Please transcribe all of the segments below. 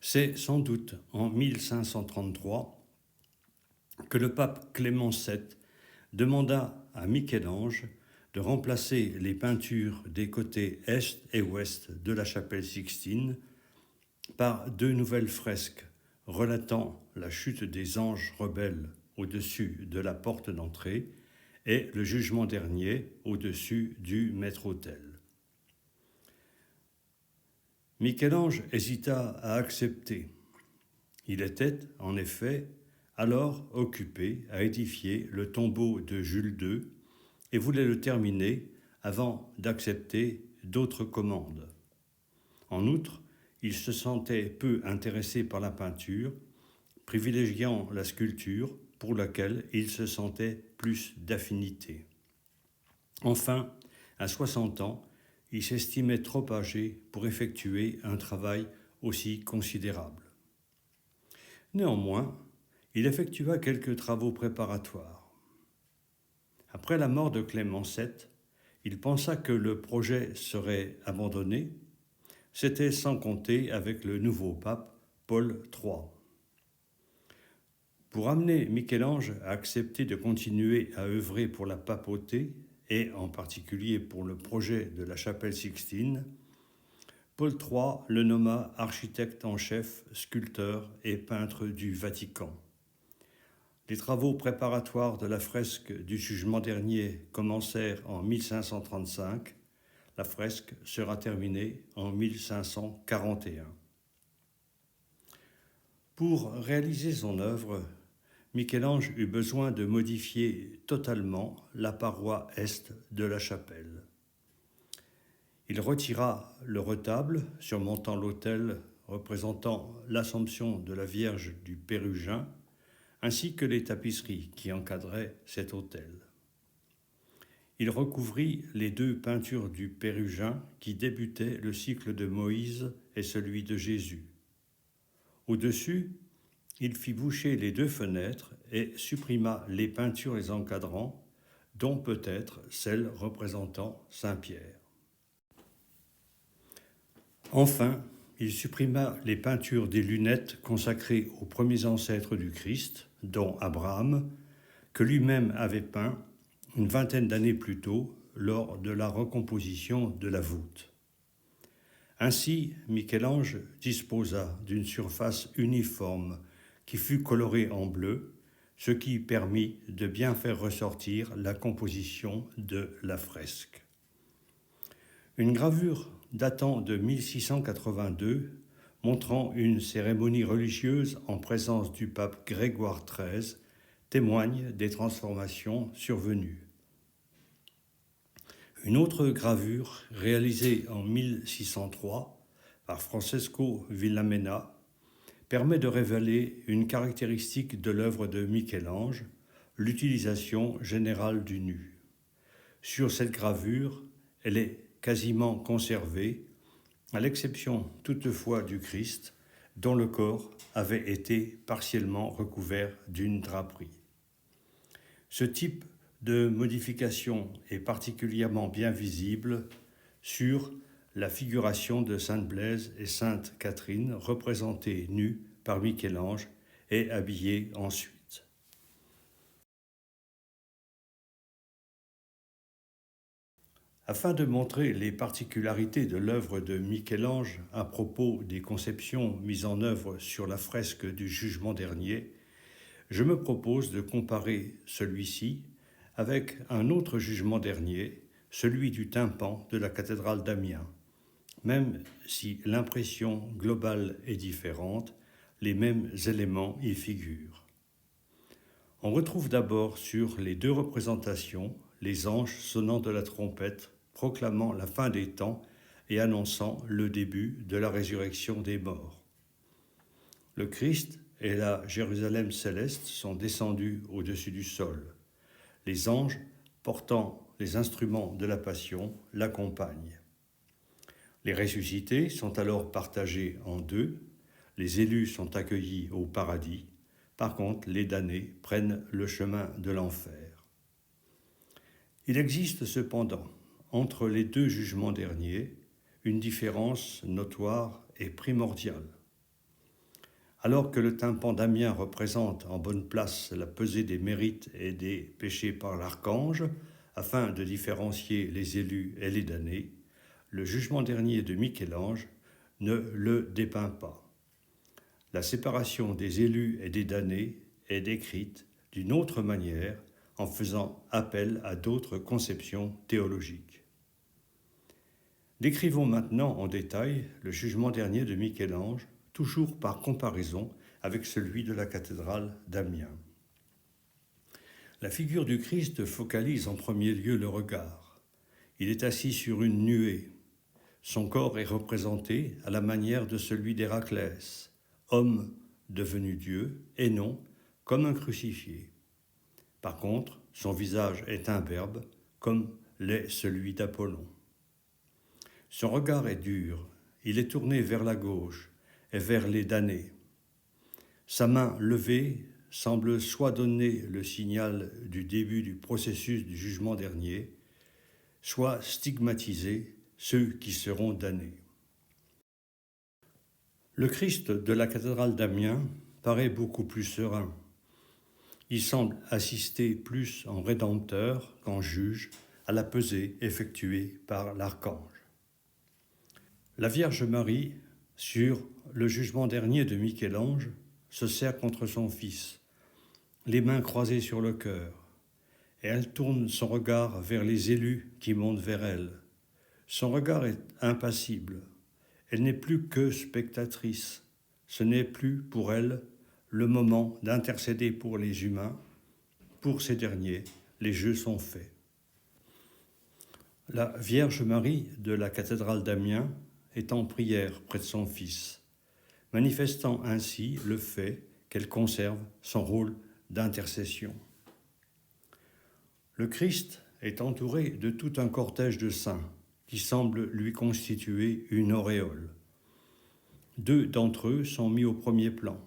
C'est sans doute en 1533 que le pape Clément VII demanda à Michel-Ange de remplacer les peintures des côtés est et ouest de la chapelle Sixtine par deux nouvelles fresques relatant la chute des anges rebelles au-dessus de la porte d'entrée et le jugement dernier au-dessus du maître-autel. Michel-Ange hésita à accepter. Il était, en effet, alors occupé à édifier le tombeau de Jules II et voulait le terminer avant d'accepter d'autres commandes. En outre, il se sentait peu intéressé par la peinture, privilégiant la sculpture pour laquelle il se sentait plus d'affinité. Enfin, à 60 ans, il s'estimait trop âgé pour effectuer un travail aussi considérable. Néanmoins, il effectua quelques travaux préparatoires. Après la mort de Clément VII, il pensa que le projet serait abandonné. C'était sans compter avec le nouveau pape, Paul III. Pour amener Michel-Ange à accepter de continuer à œuvrer pour la papauté, et en particulier pour le projet de la chapelle Sixtine, Paul III le nomma architecte en chef, sculpteur et peintre du Vatican. Les travaux préparatoires de la fresque du jugement dernier commencèrent en 1535. La fresque sera terminée en 1541. Pour réaliser son œuvre, Michel-Ange eut besoin de modifier totalement la paroi est de la chapelle. Il retira le retable surmontant l'autel représentant l'Assomption de la Vierge du Pérugin, ainsi que les tapisseries qui encadraient cet autel. Il recouvrit les deux peintures du Pérugin qui débutaient le cycle de Moïse et celui de Jésus. Au-dessus, il fit boucher les deux fenêtres et supprima les peintures les encadrant, dont peut-être celle représentant Saint-Pierre. Enfin, il supprima les peintures des lunettes consacrées aux premiers ancêtres du Christ, dont Abraham, que lui-même avait peint une vingtaine d'années plus tôt lors de la recomposition de la voûte. Ainsi, Michel-Ange disposa d'une surface uniforme qui fut colorée en bleu, ce qui permit de bien faire ressortir la composition de la fresque. Une gravure datant de 1682, montrant une cérémonie religieuse en présence du pape Grégoire XIII, témoigne des transformations survenues. Une autre gravure, réalisée en 1603 par Francesco Villamena, permet de révéler une caractéristique de l'œuvre de Michel-Ange, l'utilisation générale du nu. Sur cette gravure, elle est quasiment conservée, à l'exception toutefois du Christ, dont le corps avait été partiellement recouvert d'une draperie. Ce type de modification est particulièrement bien visible sur la figuration de Sainte Blaise et Sainte Catherine, représentées nues par Michel-Ange et habillées ensuite. Afin de montrer les particularités de l'œuvre de Michel-Ange à propos des conceptions mises en œuvre sur la fresque du jugement dernier, je me propose de comparer celui-ci avec un autre jugement dernier, celui du tympan de la cathédrale d'Amiens. Même si l'impression globale est différente, les mêmes éléments y figurent. On retrouve d'abord sur les deux représentations les anges sonnant de la trompette, proclamant la fin des temps et annonçant le début de la résurrection des morts. Le Christ et la Jérusalem céleste sont descendus au-dessus du sol. Les anges, portant les instruments de la Passion, l'accompagnent. Les ressuscités sont alors partagés en deux. Les élus sont accueillis au paradis. Par contre, les damnés prennent le chemin de l'enfer. Il existe cependant, entre les deux jugements derniers, une différence notoire et primordiale. Alors que le tympan d'Amiens représente en bonne place la pesée des mérites et des péchés par l'archange, afin de différencier les élus et les damnés, le jugement dernier de Michel-Ange ne le dépeint pas. La séparation des élus et des damnés est décrite d'une autre manière en faisant appel à d'autres conceptions théologiques. Décrivons maintenant en détail le jugement dernier de Michel-Ange, toujours par comparaison avec celui de la cathédrale d'Amiens. La figure du Christ focalise en premier lieu le regard. Il est assis sur une nuée. Son corps est représenté à la manière de celui d'Héraclès, homme devenu Dieu, et non comme un crucifié. Par contre, son visage est imberbe, comme l'est celui d'Apollon. Son regard est dur, il est tourné vers la gauche et vers les damnés. Sa main levée semble soit donner le signal du début du processus du jugement dernier, soit stigmatiser ceux qui seront damnés. Le Christ de la cathédrale d'Amiens paraît beaucoup plus serein. Il semble assister plus en rédempteur qu'en juge à la pesée effectuée par l'archange. La Vierge Marie, sur le jugement dernier de Michel-Ange, se serre contre son fils, les mains croisées sur le cœur, et elle tourne son regard vers les élus qui montent vers elle. Son regard est impassible. Elle n'est plus que spectatrice. Ce n'est plus pour elle le moment d'intercéder pour les humains. Pour ces derniers, les jeux sont faits. La Vierge Marie de la cathédrale d'Amiens est en prière près de son fils, manifestant ainsi le fait qu'elle conserve son rôle d'intercession. Le Christ est entouré de tout un cortège de saints qui semble lui constituer une auréole. Deux d'entre eux sont mis au premier plan.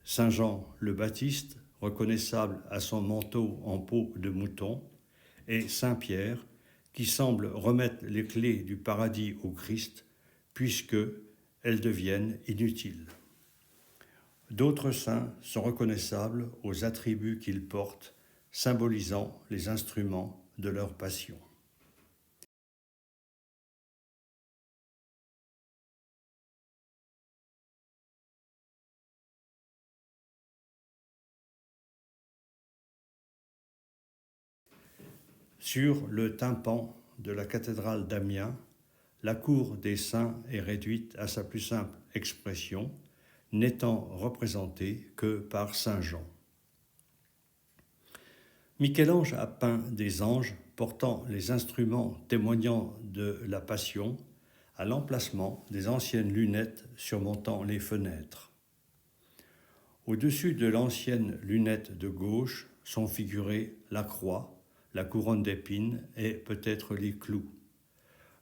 Saint Jean le Baptiste, reconnaissable à son manteau en peau de mouton, et Saint Pierre, qui semble remettre les clés du paradis au Christ, puisque elles deviennent inutiles. D'autres saints sont reconnaissables aux attributs qu'ils portent, symbolisant les instruments de leur passion. Sur le tympan de la cathédrale d'Amiens, la cour des saints est réduite à sa plus simple expression, n'étant représentée que par Saint Jean. Michel-Ange a peint des anges portant les instruments témoignant de la Passion à l'emplacement des anciennes lunettes surmontant les fenêtres. Au-dessus de l'ancienne lunette de gauche sont figurées la croix, la couronne d'épines et peut-être les clous.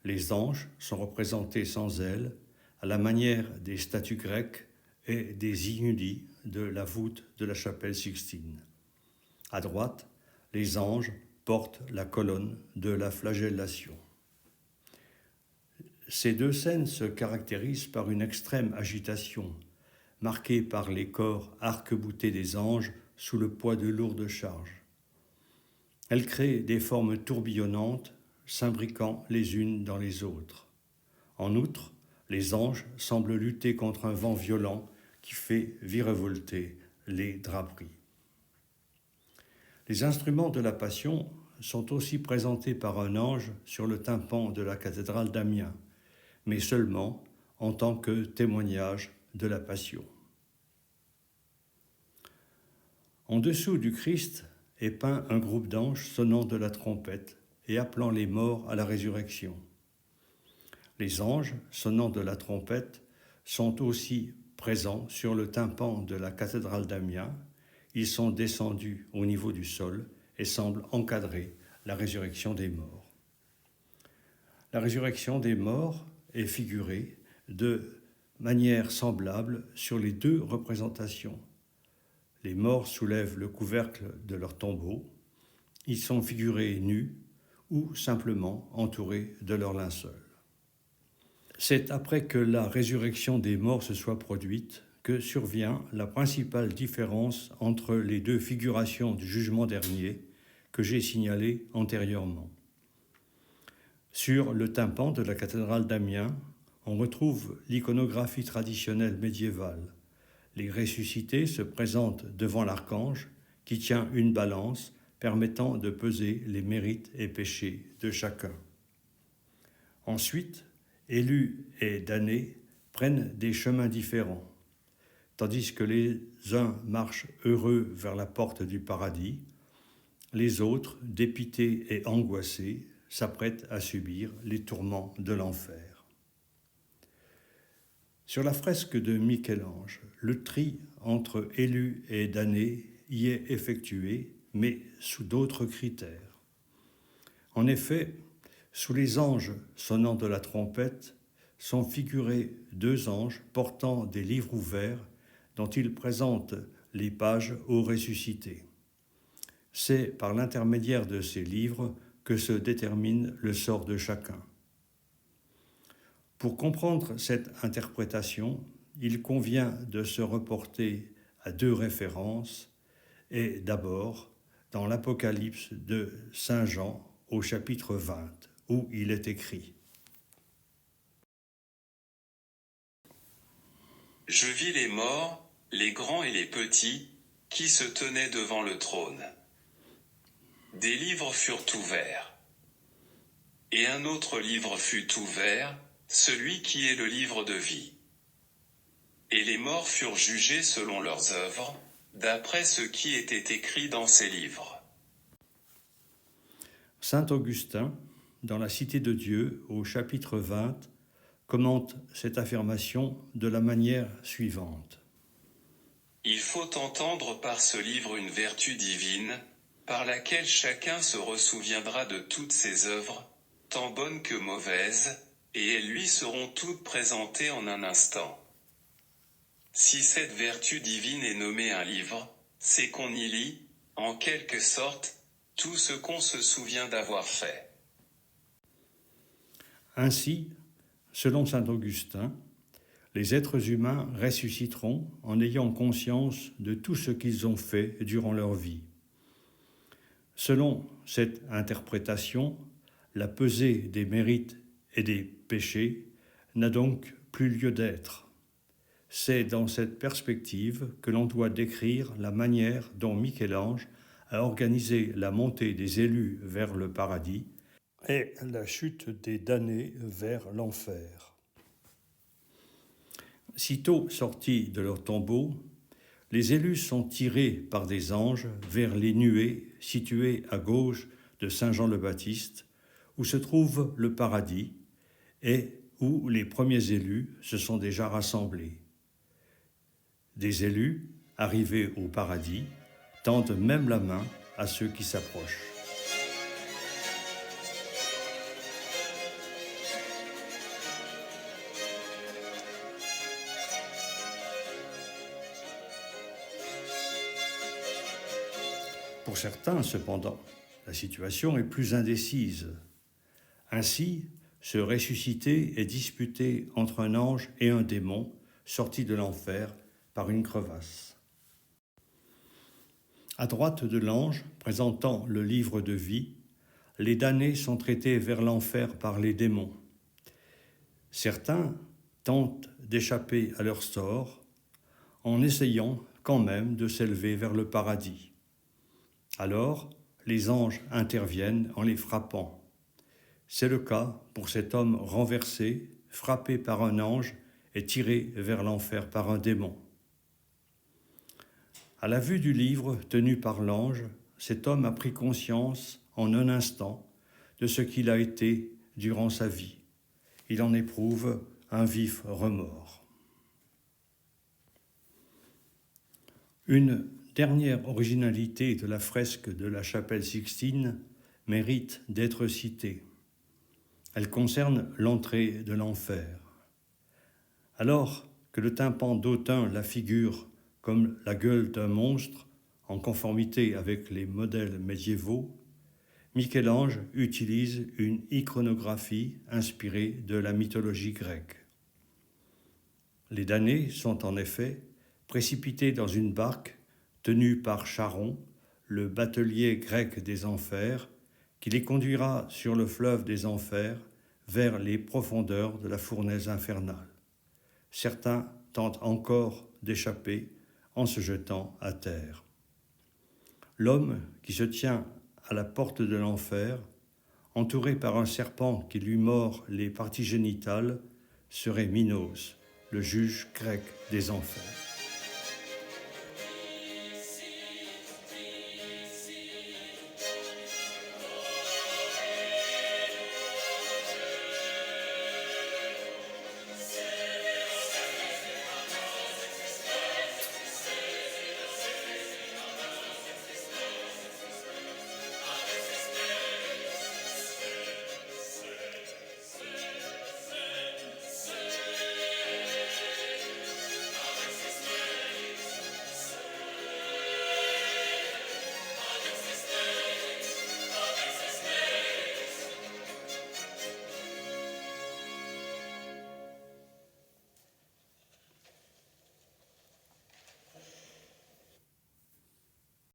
Les anges sont représentés sans ailes, à la manière des statues grecques et des inudis de la voûte de la chapelle Sixtine. À droite, les anges portent la colonne de la flagellation. Ces deux scènes se caractérisent par une extrême agitation, marquée par les corps arc-boutés des anges sous le poids de lourdes charges. Elles créent des formes tourbillonnantes, s'imbriquant les unes dans les autres. En outre, les anges semblent lutter contre un vent violent qui fait virevolter les draperies. Les instruments de la Passion sont aussi présentés par un ange sur le tympan de la cathédrale d'Amiens, mais seulement en tant que témoignage de la Passion. En dessous du Christ est peint un groupe d'anges sonnant de la trompette et appelant les morts à la résurrection. Les anges, sonnant de la trompette, sont aussi présents sur le tympan de la cathédrale d'Amiens. Ils sont descendus au niveau du sol et semblent encadrer la résurrection des morts. La résurrection des morts est figurée de manière semblable sur les deux représentations. Les morts soulèvent le couvercle de leur tombeau. Ils sont figurés nus ou simplement entourés de leur linceul. C'est après que la résurrection des morts se soit produite que survient la principale différence entre les deux figurations du jugement dernier que j'ai signalées antérieurement. Sur le tympan de la cathédrale d'Amiens, on retrouve l'iconographie traditionnelle médiévale. Les ressuscités se présentent devant l'archange qui tient une balance permettant de peser les mérites et péchés de chacun. Ensuite, élus et damnés prennent des chemins différents. Tandis que les uns marchent heureux vers la porte du paradis, les autres, dépités et angoissés, s'apprêtent à subir les tourments de l'enfer. Sur la fresque de Michel-Ange, le tri entre élus et damnés y est effectué, mais sous d'autres critères. En effet, sous les anges sonnant de la trompette sont figurés deux anges portant des livres ouverts dont ils présentent les pages aux ressuscités. C'est par l'intermédiaire de ces livres que se détermine le sort de chacun. Pour comprendre cette interprétation, il convient de se reporter à deux références, et d'abord dans l'Apocalypse de Saint Jean au chapitre 20, où il est écrit : « Je vis les morts, les grands et les petits, qui se tenaient devant le trône. Des livres furent ouverts. Et un autre livre fut ouvert, celui qui est le livre de vie. Et les morts furent jugés selon leurs œuvres, d'après ce qui était écrit dans ces livres. » Saint Augustin, dans la Cité de Dieu, au chapitre 20, commente cette affirmation de la manière suivante. « Il faut entendre par ce livre une vertu divine, par laquelle chacun se ressouviendra de toutes ses œuvres, tant bonnes que mauvaises, et elles lui seront toutes présentées en un instant. Si cette vertu divine est nommée un livre, c'est qu'on y lit, en quelque sorte, tout ce qu'on se souvient d'avoir fait. » Ainsi, selon saint Augustin, les êtres humains ressusciteront en ayant conscience de tout ce qu'ils ont fait durant leur vie. Selon cette interprétation, la pesée des mérites et des péchés n'a donc plus lieu d'être. C'est dans cette perspective que l'on doit décrire la manière dont Michel-Ange a organisé la montée des élus vers le paradis et la chute des damnés vers l'enfer. Sitôt sortis de leur tombeau, les élus sont tirés par des anges vers les nuées situées à gauche de Saint Jean le Baptiste, où se trouve le paradis et où les premiers élus se sont déjà rassemblés. Des élus, arrivés au paradis, tendent même la main à ceux qui s'approchent. Pour certains, cependant, la situation est plus indécise. Ainsi, ce ressuscité est disputé entre un ange et un démon sorti de l'enfer par une crevasse. À droite de l'ange, présentant le livre de vie, les damnés sont traités vers l'enfer par les démons. Certains tentent d'échapper à leur sort en essayant quand même de s'élever vers le paradis. Alors, les anges interviennent en les frappant. C'est le cas pour cet homme renversé, frappé par un ange et tiré vers l'enfer par un démon. À la vue du livre tenu par l'ange, cet homme a pris conscience en un instant de ce qu'il a été durant sa vie. Il en éprouve un vif remords. Une dernière originalité de la fresque de la chapelle Sixtine mérite d'être citée. Elle concerne l'entrée de l'enfer. Alors que le tympan d'Autun la figure comme la gueule d'un monstre, en conformité avec les modèles médiévaux, Michel-Ange utilise une iconographie inspirée de la mythologie grecque. Les damnés sont en effet précipité dans une barque tenue par Charon, le batelier grec des enfers, qui les conduira sur le fleuve des enfers vers les profondeurs de la fournaise infernale. Certains tentent encore d'échapper en se jetant à terre. L'homme qui se tient à la porte de l'enfer, entouré par un serpent qui lui mord les parties génitales, serait Minos, le juge grec des enfers.